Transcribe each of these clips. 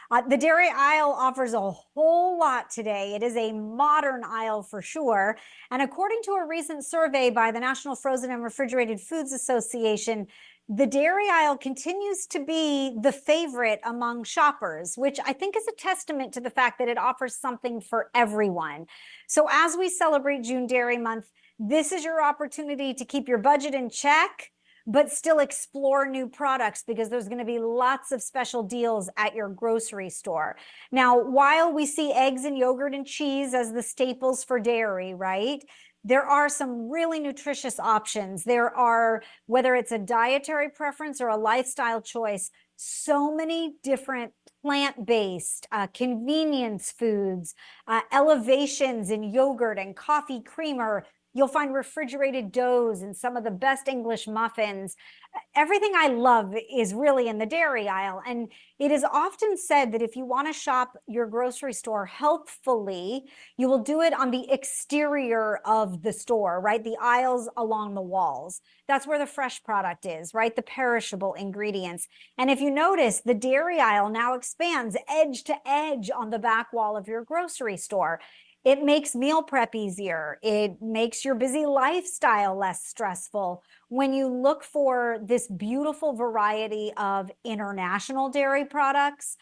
The dairy aisle offers a whole lot today. It is a modern aisle for sure. And according to a recent survey by the National Frozen and Refrigerated Foods Association, the dairy aisle continues to be the favorite among shoppers, which I think is a testament to the fact that it offers something for everyone. So as we celebrate June Dairy Month, this is your opportunity to keep your budget in check, but still explore new products because there's going to be lots of special deals at your grocery store. Now, while we see eggs and yogurt and cheese as the staples for dairy, right? There are some really nutritious options. There are, whether it's a dietary preference or a lifestyle choice, so many different plant-based convenience foods, elevations in yogurt and coffee creamer. You'll find refrigerated doughs and some of the best English muffins. Everything I love is really in the dairy aisle. And it is often said that if you want to shop your grocery store healthfully, you will do it on the exterior of the store, right? The aisles along the walls. That's where the fresh product is, right? The perishable ingredients. And if you notice, the dairy aisle now expands edge to edge on the back wall of your grocery store. It makes meal prep easier. It makes your busy lifestyle less stressful. When you look for this beautiful variety of international dairy products,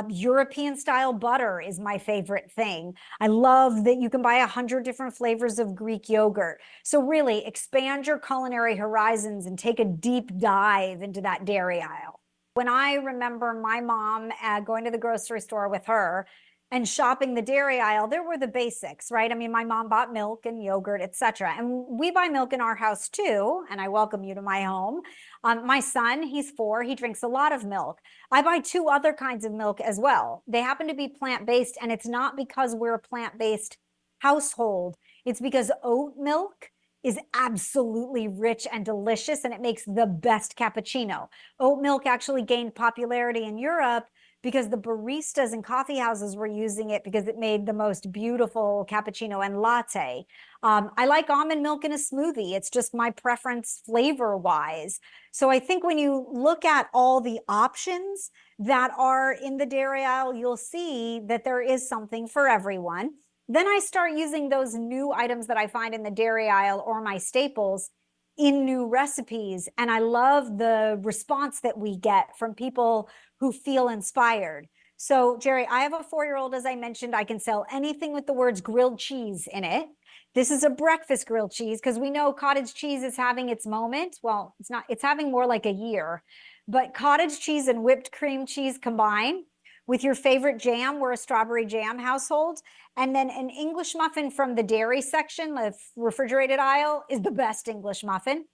European style butter is my favorite thing. I love that you can buy 100 different flavors of Greek yogurt. So really expand your culinary horizons and take a deep dive into that dairy aisle. When I remember my mom going to the grocery store with her, and shopping the dairy aisle, there were the basics, right? I mean, my mom bought milk and yogurt, etc. And we buy milk in our house too, and I welcome you to my home. My son, he's 4, he drinks a lot of milk. I buy 2 other kinds of milk as well. They happen to be plant-based, and it's not because we're a plant-based household. It's because oat milk is absolutely rich and delicious, and it makes the best cappuccino. Oat milk actually gained popularity in Europe because the baristas and coffee houses were using it because it made the most beautiful cappuccino and latte. I like almond milk in a smoothie. It's just my preference flavor-wise. So I think when you look at all the options that are in the dairy aisle, you'll see that there is something for everyone. Then I start using those new items that I find in the dairy aisle or my staples in new recipes. And I love the response that we get from people who feel inspired. So, Jerry, I have a 4-year-old, as I mentioned. I can sell anything with the words grilled cheese in it. This is a breakfast grilled cheese because we know cottage cheese is having its moment. Well, it's not, it's having more like a year. But cottage cheese and whipped cream cheese combine with your favorite jam. We're a strawberry jam household. And then an English muffin from the dairy section, the refrigerated aisle, is the best English muffin.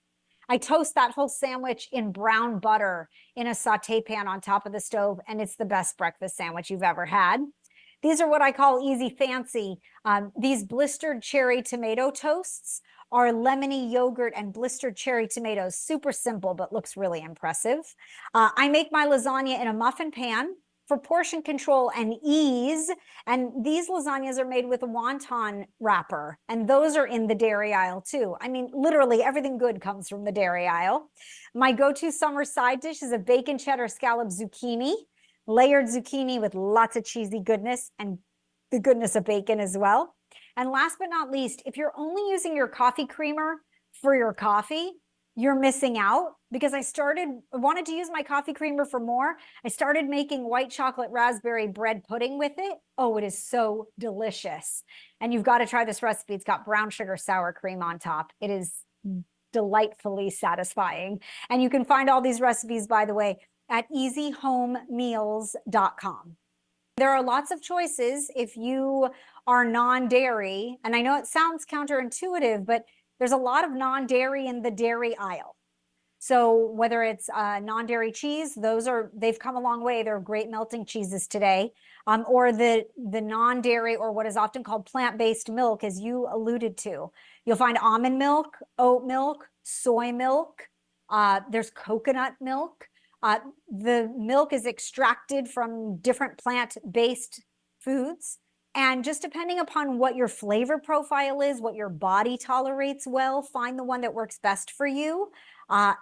I toast that whole sandwich in brown butter in a saute pan on top of the stove, and it's the best breakfast sandwich you've ever had. These are what I call easy fancy. These blistered cherry tomato toasts are lemony yogurt and blistered cherry tomatoes. Super simple, but looks really impressive. I make my lasagna in a muffin pan for portion control and ease. And these lasagnas are made with a wonton wrapper, and those are in the dairy aisle too. I mean, literally everything good comes from the dairy aisle. My go-to summer side dish is a bacon cheddar scallop zucchini, layered zucchini with lots of cheesy goodness and the goodness of bacon as well. And last but not least, if you're only using your coffee creamer for your coffee, you're missing out, because I wanted to use my coffee creamer for more. I started making white chocolate raspberry bread pudding with it. Oh, it is so delicious. And you've got to try this recipe. It's got brown sugar sour cream on top. It is delightfully satisfying. And you can find all these recipes, by the way, at easyhomemeals.com. There are lots of choices if you are non-dairy. And I know it sounds counterintuitive, but there's a lot of non-dairy in the dairy aisle. So whether it's non-dairy cheese, they've come a long way. They're great melting cheeses today. Or the non-dairy, or what is often called plant-based milk, as you alluded to. You'll find almond milk, oat milk, soy milk. There's coconut milk. The milk is extracted from different plant-based foods. And just depending upon what your flavor profile is, what your body tolerates well, find the one that works best for you. I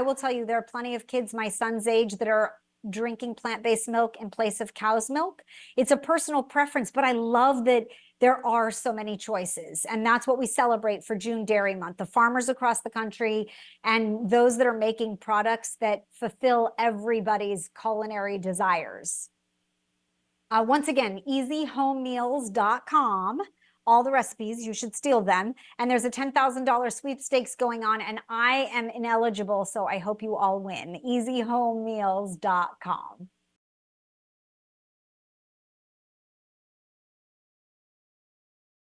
will tell you, there are plenty of kids my son's age that are drinking plant-based milk in place of cow's milk. It's a personal preference, but I love that there are so many choices. And that's what we celebrate for June Dairy Month, the farmers across the country and those that are making products that fulfill everybody's culinary desires. Once again, easyhomemeals.com. All the recipes, you should steal them. And there's a $10,000 sweepstakes going on, and I am ineligible, so I hope you all win. easyhomemeals.com.